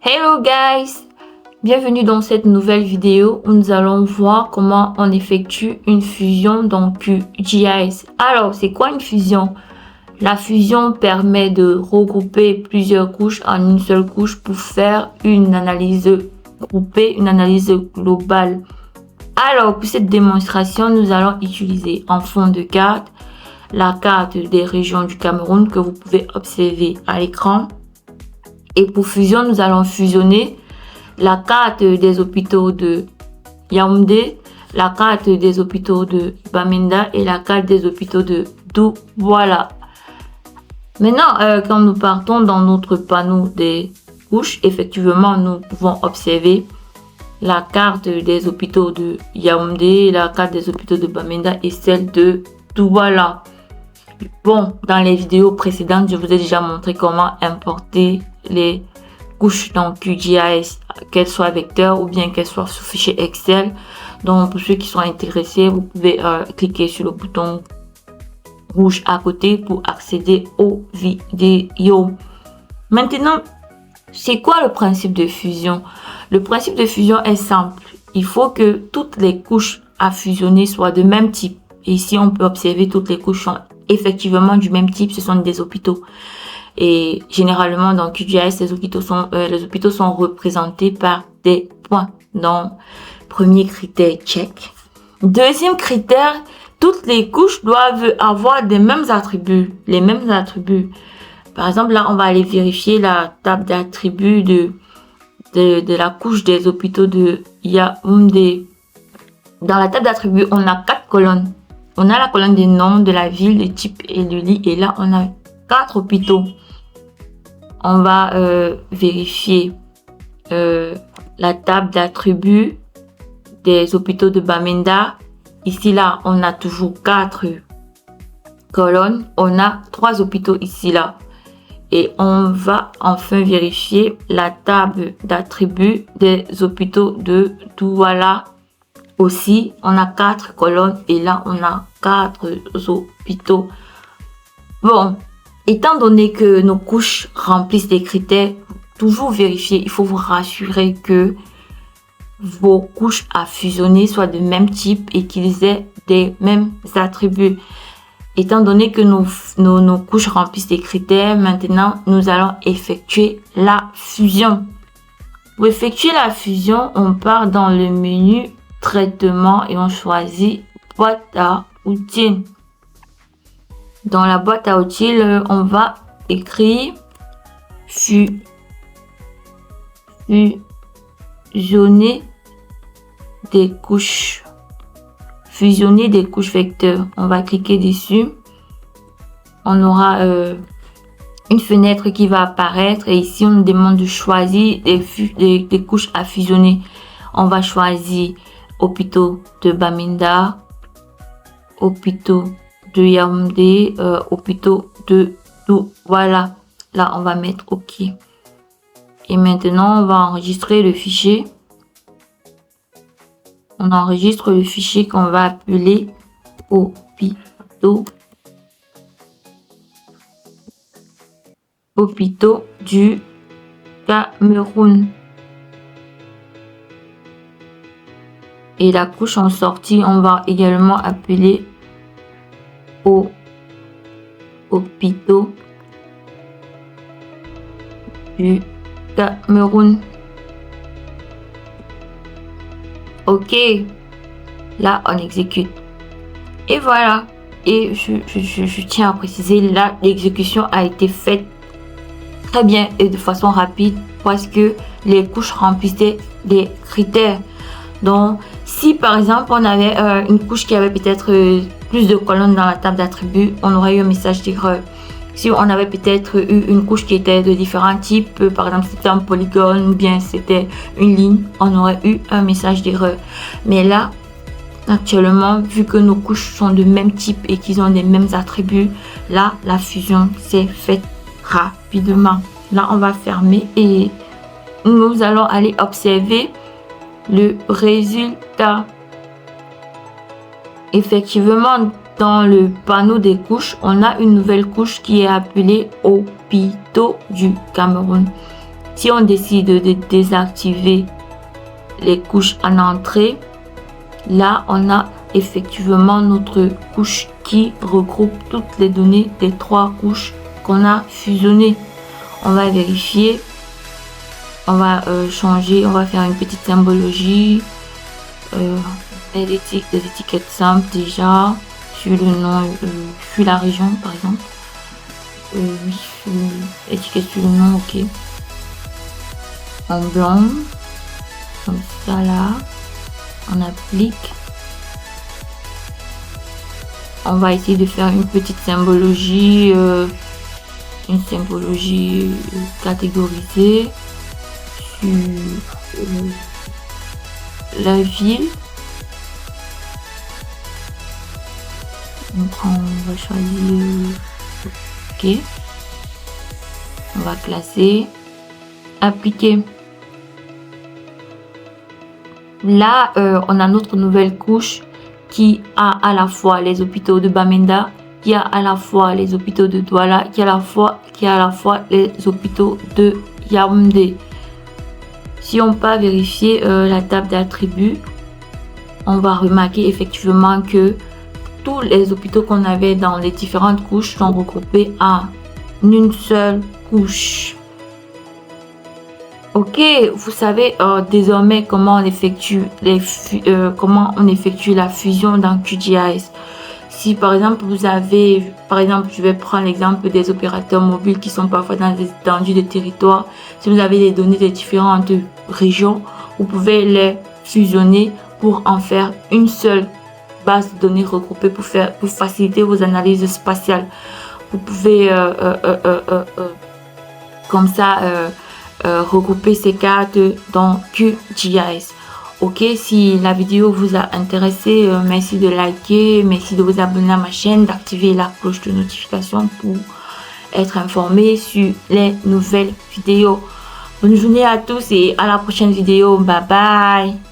Hello guys, bienvenue dans cette nouvelle vidéo où nous allons voir comment on effectue une fusion dans QGIS. Alors, c'est quoi une fusion? La fusion permet de regrouper plusieurs couches en une seule couche pour faire une analyse groupée, une analyse globale. Alors, pour cette démonstration, nous allons utiliser en fond de carte la carte des régions du Cameroun que vous pouvez observer à l'écran. Et pour fusion, nous allons fusionner la carte des hôpitaux de Yaoundé, la carte des hôpitaux de Bamenda et la carte des hôpitaux de Douala. Maintenant, quand nous partons dans notre panneau des couches, effectivement, nous pouvons observer la carte des hôpitaux de Yaoundé, la carte des hôpitaux de Bamenda et celle de Douala. Bon, dans les vidéos précédentes, je vous ai déjà montré comment importer les couches dans QGIS, qu'elles soient vecteurs ou bien qu'elles soient sous fichier Excel. Donc, pour ceux qui sont intéressés, vous pouvez cliquer sur le bouton rouge à côté pour accéder aux vidéos. Maintenant, c'est quoi le principe de fusion? Le principe de fusion est simple. Il faut que toutes les couches à fusionner soient de même type. Et ici, on peut observer toutes les couches sont effectivement du même type. Ce sont des hôpitaux. Et généralement, dans QGIS, les hôpitaux sont représentés par des points. Donc, premier critère, check. Deuxième critère, toutes les couches doivent avoir les mêmes attributs. Par exemple, là, on va aller vérifier la table d'attributs de la couche des hôpitaux de Yaoundé. Dans la table d'attributs, on a 4 colonnes. On a la colonne des noms de la ville, le type et le lit. Et là, on a 4 hôpitaux. On va vérifier la table d'attributs des hôpitaux de Bamenda. Ici, là, on a toujours 4 colonnes. On a 3 hôpitaux ici, là. Et on va enfin vérifier la table d'attributs des hôpitaux de Douala. Aussi, on a 4 colonnes et là, on a 4 hôpitaux. Bon, étant donné que nos couches remplissent des critères, toujours vérifier, il faut vous rassurer que vos couches à fusionner soient de même type et qu'ils aient des mêmes attributs. Étant donné que nos couches remplissent des critères, maintenant, nous allons effectuer la fusion. Pour effectuer la fusion, on part dans le menu traitement et on choisit boîte à outils. Dans la boîte à outils, on va écrire fusionner des couches. Fusionner des couches vecteurs. On va cliquer dessus. On aura une fenêtre qui va apparaître et ici on nous demande de choisir des couches à fusionner. On va choisir hôpitaux de Bamenda, hôpitaux de Yaoundé, hôpitaux de Douala. Là, on va mettre OK. Et maintenant, on va enregistrer le fichier. On enregistre le fichier qu'on va appeler hôpitaux du Cameroun. Et la couche en sortie, on va également appeler hôpitaux du Cameroun. OK. Là, on exécute. Et voilà. Et je tiens à préciser, là, l'exécution a été faite très bien et de façon rapide parce que les couches remplissaient des critères. Donc, si par exemple on avait une couche qui avait peut-être plus de colonnes dans la table d'attributs, on aurait eu un message d'erreur. Si on avait peut-être eu une couche qui était de différents types, par exemple c'était un polygone ou bien c'était une ligne, on aurait eu un message d'erreur. Mais là, actuellement, vu que nos couches sont de même type et qu'ils ont les mêmes attributs, là, la fusion s'est faite rapidement. Là, on va fermer et nous allons aller observer le résultat. Effectivement, dans le panneau des couches, on a une nouvelle couche qui est appelée hôpitaux du Cameroun. Si on décide de désactiver les couches en entrée, là on a effectivement notre couche qui regroupe toutes les données des 3 couches qu'on a fusionnées. On va vérifier, on va changer, on va faire une petite symbologie, des étiquettes simples déjà sur le nom, sur la région par exemple. Oui, étiquette sur le nom, ok. En blanc, comme ça là, on applique. On va essayer de faire une petite symbologie, catégorisée sur la ville. Donc on va choisir, ok, on va classer, appliquer. Là on a notre nouvelle couche qui a à la fois les hôpitaux de Bamenda, qui a à la fois les hôpitaux de Douala, qui a à la fois les hôpitaux de Yaoundé. Si on peut vérifier la table d'attributs, on va remarquer effectivement que tous les hôpitaux qu'on avait dans les différentes couches sont regroupés en une seule couche. Ok, vous savez désormais comment on effectue la fusion dans QGIS. Si par exemple vous avez, je vais prendre l'exemple des opérateurs mobiles qui sont parfois dans des étendues de territoire. Si vous avez des données des différentes régions, vous pouvez les fusionner pour en faire une seule base de données regroupée pour faciliter vos analyses spatiales. Vous pouvez comme ça regrouper ces cartes dans QGIS. Ok, si la vidéo vous a intéressé, merci de liker, merci de vous abonner à ma chaîne, d'activer la cloche de notification pour être informé sur les nouvelles vidéos. Bonne journée à tous et à la prochaine vidéo. Bye bye.